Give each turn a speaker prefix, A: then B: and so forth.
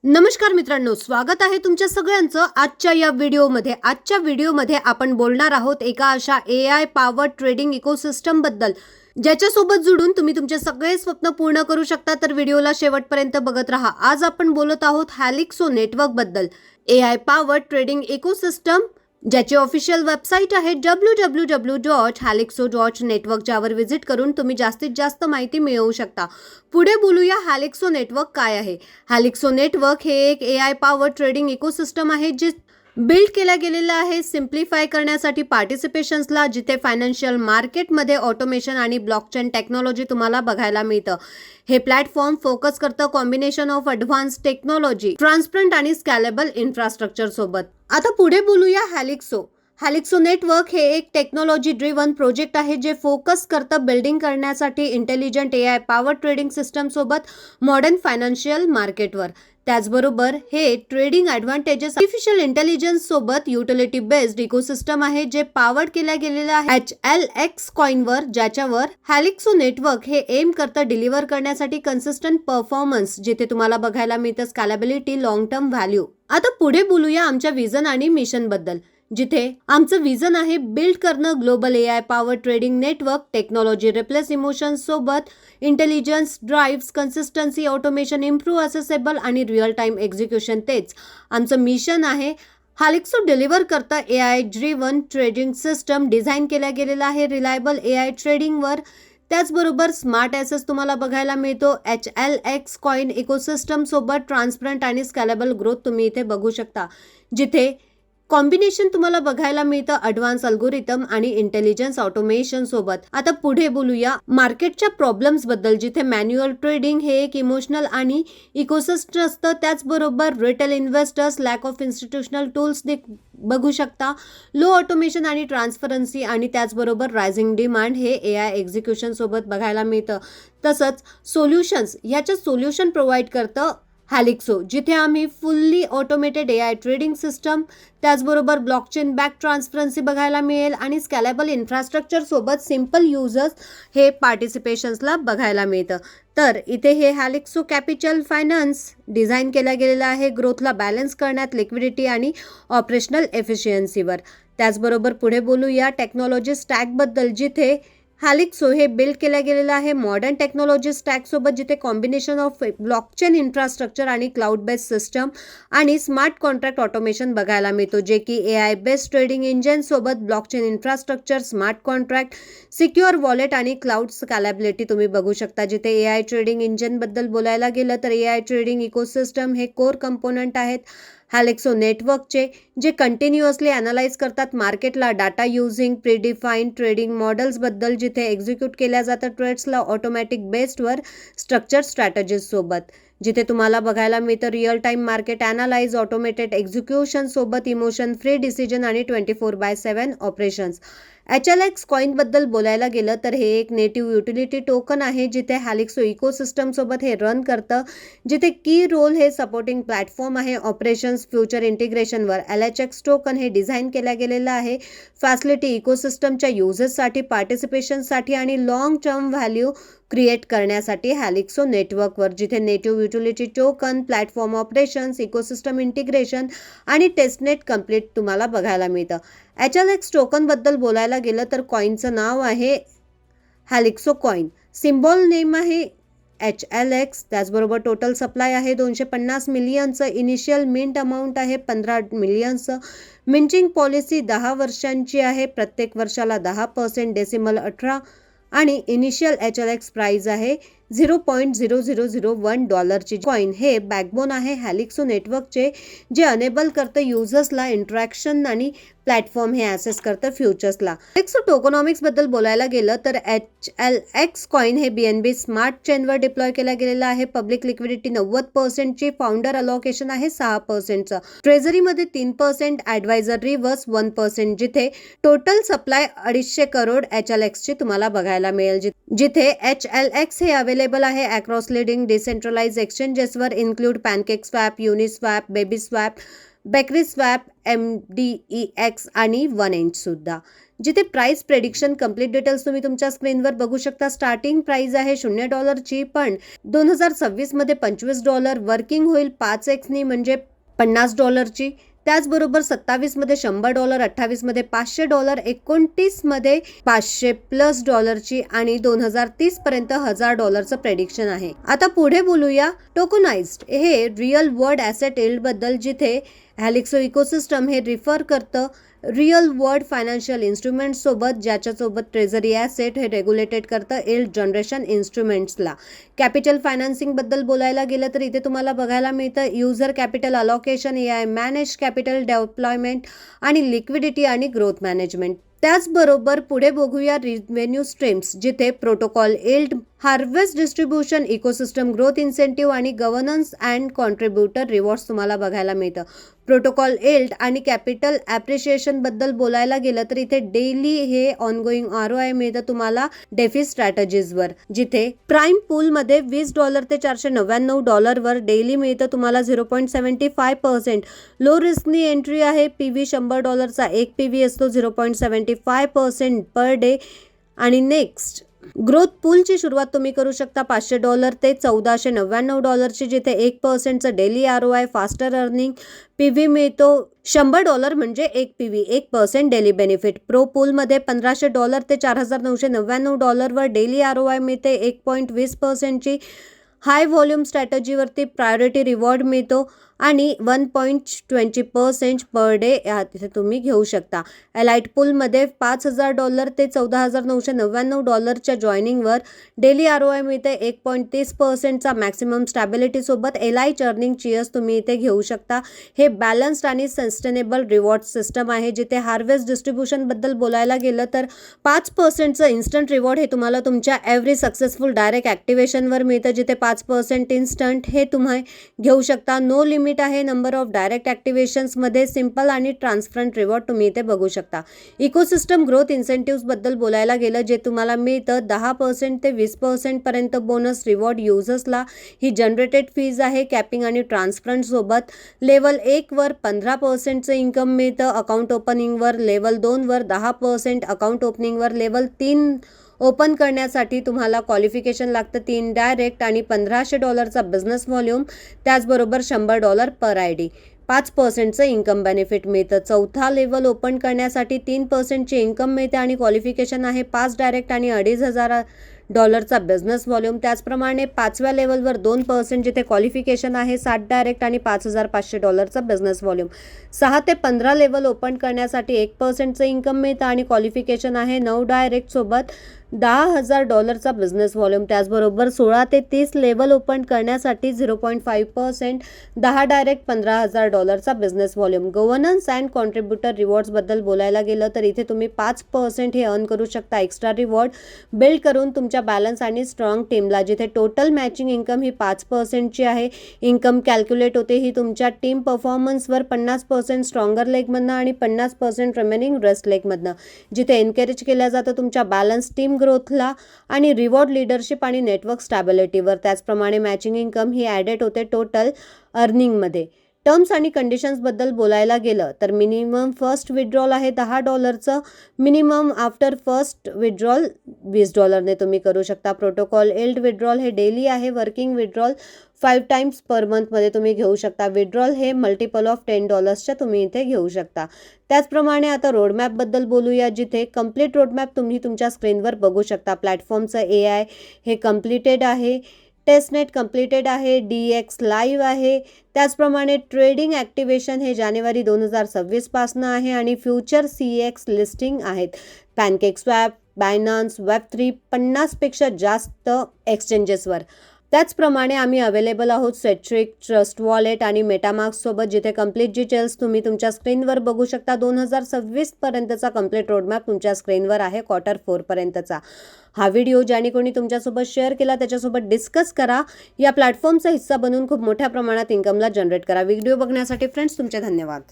A: नमस्कार मित्रांनो, स्वागत आहे तुमच्या सगळ्यांचं आजच्या या व्हिडिओमध्ये. आजच्या व्हिडिओमध्ये आपण बोलणार आहोत एका अशा AI पॉवर ट्रेडिंग इकोसिस्टम बद्दल ज्याच्यासोबत जुडून तुम्ही तुमचे सगळे स्वप्न पूर्ण करू शकता. तर व्हिडिओला शेवटपर्यंत बघत राहा. आज आपण बोलत आहोत हॅलिक्सो नेटवर्क बद्दल. AI पॉवर ट्रेडिंग इकोसिस्टम ज्याची ऑफिशियल वेबसाईट आहे www.halixo.network, ज्यावर व्हिजिट करून तुम्ही जास्तीत जास्त माहिती मिळवू शकता. पुढे बोलूया हॅलिक्सो नेटवर्क काय आहे. हॅलिक्सो नेटवर्क हे एक AI पॉवर ट्रेडिंग इकोसिस्टम आहे जे बिल्ड केला गेलेला आहे सिम्प्लिफाय करण्यासाठी पार्टिसिपेशन्सला, जिथे फायनान्शियल मार्केटमध्ये ऑटोमेशन आणि ब्लॉकचेन टेक्नॉलॉजी तुम्हाला बघायला मिळतं. हे प्लॅटफॉर्म फोकस करतं combination of advance technology, transparent आणि स्कॅलेबल इन्फ्रास्ट्रक्चर सोबत. आता पुढे बोलूया हॅलिक्सो नेटवर्क हे एक टेक्नॉलॉजी ड्रिव्हन प्रोजेक्ट आहे जे फोकस करतं बिल्डिंग करण्यासाठी intelligent AI power trading system सोबत मॉडर्न फायनान्शियल मार्केटवर. त्याचबरोबर हे ट्रेडिंग ॲडव्हान्टेजेस आर्टिफिशियल इंटेलिजन्स सोबत युटिलिटी बेस्ड इकोसिस्टम आहे जे पॉवर्ड केल्या गेलेलं आहे HLX कॉइनवर, ज्याच्यावर हॅलिक्सो नेटवर्क हे एम करतं डिलिव्हर करण्यासाठी कन्सिस्टंट परफॉर्मन्स, जिथे तुम्हाला बघायला मिळतं स्कॅलेबिलिटी, लॉंग टर्म व्हॅल्यू. आता पुढे बोलूया आमच्या विजन आणि मिशन बद्दल, जिथे आमचं विजन आहे बिल्ड करणं global AI power trading network. Technology replace emotions सोबत intelligence drives consistency, automation improve, accessible आणि रिअल टाइम एक्झिक्युशन. तेच आमचं मिशन आहे. हॅलिक्सो डिलिव्हर करता AI driven trading system design केला गेलेला आहे रिलायबल AI ट्रेडिंगवर. त्याचबरोबर स्मार्ट ॲसेस तुम्हाला बघायला मिळतो HLX कॉइन इकोसिस्टम सोबत. ट्रान्सपरंट आणि स्कॅलेबल ग्रोथ तुम्ही इथे बघू शकता, जिथे कॉम्बिनेशन तुम्हाला बघायला मिळतं ॲडव्हान्स अल्गोरिथम आणि इंटेलिजन्स ऑटोमेशन सोबत. आता पुढे बोलूया मार्केटच्या प्रॉब्लेम्स बद्दल, जिथे मॅन्युअल ट्रेडिंग हे एक इमोशनल आणि इकोसिस्टम असतं. त्याचबरोबर retail investors, lack of institutional tools बघू शकता, लो ऑटोमेशन आणि ट्रान्सपरन्सी, आणि त्याचबरोबर रायझिंग डिमांड हे AI एक्झिक्युशन सोबत बघायला मिळतं. तसंच सोल्युशन्स, ह्याचं सोल्युशन प्रोव्हाइड करतं हॅलिक्सो, जिथे आम्ही fully automated AI trading system, त्याचबरोबर ब्लॉकचेन बॅक ट्रान्सपरन्सी बघायला मिळेल आणि स्कॅलेबल इन्फ्रास्ट्रक्चर सोबत सिम्पल युजर्स हे पार्टिसिपेशन्सला बघायला मिळतं. तर इथे हे हॅलिक्सो कॅपिटल फायनान्स डिझाईन केला गेलेला आहे ग्रोथला बॅलन्स करण्यात, लिक्विडिटी आणि ऑपरेशनल एफिशियन्सीवर. त्याचबरोबर पुढे बोलूया टेक्नॉलॉजी स्टॅकबद्दल, जिथे हॅलिक्सो हे बिल्ड केलं गेलेलं आहे मॉडर्न टेक्नॉलॉजी स्टॅकसोबत, जिथे कॉम्बिनेशन ऑफ ब्लॉकचेन इन्फ्रास्ट्रक्चर आणि क्लाउड बेस्ड सिस्टम आणि स्मार्ट कॉन्ट्रॅक्ट ऑटोमेशन बघायला मिळतो, जे की AI बेस्ड ट्रेडिंग इंजिन सोबत blockchain infrastructure, smart contract, secure wallet आणि क्लाउड स्कॅलेबिलिटी तुम्ही बघू शकता. जिथे AI ट्रेडिंग इंजिनबद्दल बोलायला गेलं तर AI ट्रेडिंग इकोसिस्टम हे कोर कंपोनंट आहेत हॅलिक्सो नेटवर्कचे, जे कंटिन्युअसली ॲनालाइज करतात मार्केटला डाटा युझिंग प्रीडिफाईन्ड ट्रेडिंग मॉडेल्सबद्दल, जिथे एक्झिक्यूट केल्या जातं ट्रेड्सला ऑटोमॅटिक बेस्डवर स्ट्रक्चर स्ट्रॅटेजीज सोबत. जिथे तुम्हाला बघायला मिळतं real time market analyse, automated execution सोबत इमोशन फ्री डिसिजन आणि 24/7 ऑपरेशन्स. HLX कॉइनबद्दल बोलायला गेलं तर हे एक नेटिव्ह युटिलिटी टोकन आहे, जिथे हॅलिक्सो इकोसिस्टम सोबत हे रन करतं, जिथे की रोल हे सपोर्टिंग प्लॅटफॉर्म आहे ऑपरेशन्स फ्युचर इंटिग्रेशनवर. LHX टोकन हे डिझाईन केलं गेलेलं आहे फॅसिलिटी इकोसिस्टमच्या युजर्ससाठी, पार्टिसिपेशनसाठी आणि लॉंग टर्म व्हॅल्यू क्रिएट करण्यासाठी हॅलिक्सो नेटवर्कवर. जिथे native utility token, platform operations, ecosystem integration आणि टेस्टनेट कम्प्लीट तुम्हाला बघायला मिळतं. HLX टोकनबद्दल बोलायला गेलं तर कॉईनचं नाव आहे हॅलिक्सो कॉइन, सिम्बॉल नेम आहे HLX. त्याचबरोबर टोटल सप्लाय आहे 250 मिलियनचं. इनिशियल मिंट अमाऊंट आहे 15 मिलियनचं. मिंटिंग पॉलिसी 10 वर्षांची आहे, प्रत्येक वर्षाला 10%, डेसिमल 18, आणि इनिशियल HLX प्राइस आहे $0.0001 कॉइन. हे बॅकबोन आहे हॅलिक्सो नेटवर्कचे, जे अनेबल करतं युजर्सला इंटरॅक्शन आणि प्लॅटफॉर्म हे ॲसेस करतं फ्युचर्सला. हॅलिक्सो टोकनॉमिक्स बद्दल बोलायला गेलं तर HLX कॉइन हे BNB स्मार्ट चेनवर डिप्लॉय केला गेलेला आहे. पब्लिक लिक्विडिटी 90%ची, फाउंडर अलोकेशन आहे 6%चं, ट्रेझरीमध्ये 3%, ॲडवायझर रिव्हर्स 1%, जिथे टोटल सप्लाय 250 करोड HLXची तुम्हाला बघायला मिळेल. जिथे HLX हे अवेलेबल आहे अक्रॉस लिडिंग डिसेंट्रलाइज एक्सचेंजेसवर, include pancake swap, Uniswap, baby swap, bakery swap, MDEX आणि 1inch सुद्धा. जिथे प्राइस प्रेडिक्शन कंप्लीट डिटेल्स तुम्ही तुमच्या स्क्रीनवर बघू शकता. स्टार्टिंग प्राइस आहे $0 पण 2026 मध्ये $25 वर्किंग होईल 5x नी म्हणजे $50 त्याचबरोबर 27 मध्ये $100, 28 मध्ये $500, 29 मध्ये $500+ आणि 2030 पर्यंत $1000 प्रेडिक्शन आहे. आता पुढे बोलूया टोकनाइज्ड हे रिअल वर्ल्ड ॲसेट यील्ड बद्दल, जिथे हॅलिक्सो इकोसिस्टम हे रिफर करतं रिअल वर्ल्ड फायनान्शियल इन्स्ट्रुमेंट सोबत, ज्याच्यासोबत ट्रेझरी ॲसेट हे रेग्युलेटेड करतं यील्ड जनरेशन इन्स्ट्रुमेंट्सला. कॅपिटल फायनान्सिंग बद्दल बोलायला गेलं तर इथे तुम्हाला बघायला मिळतं user capital allocation, AI manage capital development आणि लिक्विडिटी आणि ग्रोथ मॅनेजमेंट. त्याचबरोबर पुढे बघूया रिव्हेन्यू स्ट्रीम्स, जिथे protocol yield, harvest distribution, ecosystem growth incentive आणि गव्हर्नन्स अँड कॉन्ट्रीब्युटर रिवॉर्ड्स तुम्हाला बघायला मिळतं. प्रोटोकॉल यील्ड आणि कॅपिटल ॲप्रिशिएशन बद्दल बोलायला गेलं तर इथे डेली हे ऑनगोईंग ROI मिळतं तुम्हाला डेफी स्ट्रॅटेजीजवर, जिथे प्राईम पूलमध्ये $20 ते $499 वर डेली मिळतं तुम्हाला 0.75%. लो रिस्कनी एंट्री आहे. PV $100चा एक PV असतो 0.75% पर डे. आणि नेक्स्ट ग्रोथ पूलची सुरुवात तुम्ही करू शकता $500 ते $1499, जिथे 1% daily ROI, faster earning. PV मिळतो $100 म्हणजे एक PV, 1% डेली बेनिफिट. प्रो पूलमध्ये $1500 ते $4999 वर डेली ROI मिळते 1.20%ची. हाय व्हॉल्यूम स्ट्रॅटजीवरती प्रायोरिटी रिवॉर्ड मिळतो आणि 1.20% पर डे तिथे तुम्ही घेऊ शकता. एलाइट पूलमध्ये $5000 ते $14999 जॉईनिंगवर डेली ROI मिळते 1.30%चा मॅक्सिमम स्टॅबिलिटीसोबत. एलाइट अर्निंग चिअर्स तुम्ही इथे घेऊ शकता. हे बॅलन्स्ड आणि सस्टेनेबल रिवॉर्ड सिस्टम आहे, जिथे हार्वेस्ट डिस्ट्रीब्युशनबद्दल बोलायला गेलं तर 5%चं इन्स्टंट रिवॉर्ड हे तुम्हाला तुमच्या एव्हरी सक्सेसफुल डायरेक्ट ॲक्टिव्हेशनवर मिळतं, जिथे 5% इन्स्टंट हे तुम्ही घेऊ शकता. नो लिमिट आहे नंबर ऑफ डायरेक्ट ॲक्टिव्हेशन्समध्ये. सिंपल आणि ट्रान्सपरंट रिवॉर्ड तुम्ही इथे बघू शकता. इकोसिस्टम ग्रोथ इन्सेंटिव्हबद्दल बोलायला गेलं जे तुम्हाला मिळतं 10% ते 20% पर्यंत बोनस रिवॉर्ड युजर्सला. ही जनरेटेड फीज आहे कॅपिंग आणि ट्रान्सपरंट सोबत. लेवल 1 वर 15%चं इन्कम मिळतं अकाउंट ओपनिंगवर. लेवल 2 वर 10% अकाउंट ओपनिंगवर. लेवल 3 ओपन करण्यासाठी तुम्हाला क्वालिफिकेशन लागतं 3 डायरेक्ट आणि $1500चा बिझनेस व्हॉल्यूम, त्याचबरोबर $100 पर ID. 5%चं इन्कम बेनिफिट मिळतं. चौथा लेवल ओपन करण्यासाठी 3%ची इन्कम मिळते आणि क्वालिफिकेशन आहे 5 डायरेक्ट आणि $2500चा बिझनेस व्हॉल्यूम. त्याचप्रमाणे 5व्या लेवलवर 2%, जिथे क्वालिफिकेशन आहे 7 डायरेक्ट आणि $5500चा बिझनेस व्हॉल्यूम. 6 ते 15 लेवल ओपन करण्यासाठी 1%चं इन्कम मिळतं आणि क्वालिफिकेशन आहे 9 डायरेक्ट सोबत $10,000चा बिझनेस व्हॉल्यूम. त्याचबरोबर 16 ते 30 लेवल ओपन करण्यासाठी 0.5%, 10 डायरेक्ट $15,000चा business volume. Governance and contributor रिवॉर्ड्सबद्दल बोलायला गेलं तर इथे तुम्ही 5% हे अर्न करू शकता एक्स्ट्रा रिवॉर्ड बिल्ड करून तुमच्या बॅलन्स आणि स्ट्रॉंग टीमला, जिथे टोटल मॅचिंग इन्कम ही 5%ची आहे. इन्कम कॅल्क्युलेट होते ही तुमच्या टीम परफॉर्मन्सवर 50% स्ट्रॉंगर लेगमधनं आणि 50% रिमेनिंग रेस्ट लेगमधनं, जिथे एनकरेज केलं जातं तुमच्या बॅलन्स टीम ग्रोथला आणि रिवॉर्ड लिडरशिप आणि नेटवर्क स्टॅबिलिटीवर. त्याचप्रमाणे मॅचिंग इन्कम ही ॲडेड होते टोटल अर्निंगमध्ये. टर्म्स आणि कंडिशन्सबद्दल बोलायला गेलं तर मिनिमम फर्स्ट विड्रॉल आहे $10चं. मिनिमम आफ्टर फर्स्ट विड्रॉल $20ने तुम्ही करू शकता. प्रोटोकॉल यील्ड विड्रॉल हे डेली आहे. वर्किंग विड्रॉल 5 टाइम्स पर मंथमध्ये तुम्ही घेऊ शकता. विड्रॉल हे मल्टिपल ऑफ $10च्या तुम्ही इथे घेऊ शकता. त्याचप्रमाणे आता रोडमॅपबद्दल बोलूया, जिथे कम्प्लीट रोडमॅप तुम्ही तुमच्या स्क्रीनवर बघू शकता. प्लॅटफॉर्मचं AI हे कम्प्लिटेड आहे. टेस्टनेट कम्प्लिटेड आहे. DX लाईव्ह आहे. त्याचप्रमाणे ट्रेडिंग ॲक्टिव्हेशन हे जानेवारी 2026 पासनं आहे आणि फ्युचर CX लिस्टिंग आहेत. पॅनकेक स्वॅप, बायनान्स, Web3 50पेक्षा जास्त एक्सचेंजेसवर. त्याचप्रमाणे आम्ही अवेलेबल आहोत सेट्रिक, ट्रस्ट वॉलेट आणि मेटामार्क्स सोबत, जिथे कम्प्लीट डिटेल्स तुम्ही तुमच्या स्क्रीनवर बघू शकता. 2026 पर्यंतचा कम्प्लीट रोडमॅप तुमच्या स्क्रीनवर आहे Q4 पर्यंतचा. हा व्हिडिओ ज्याने कोणी तुमच्यासोबत शेअर केला त्याच्यासोबत डिस्कस करा. या प्लॅटफॉर्मचा हिस्सा बनून खूप मोठ्या प्रमाणात इन्कमला जनरेट करा. व्हिडिओ बघण्यासाठी फ्रेंड्स तुमचे धन्यवाद.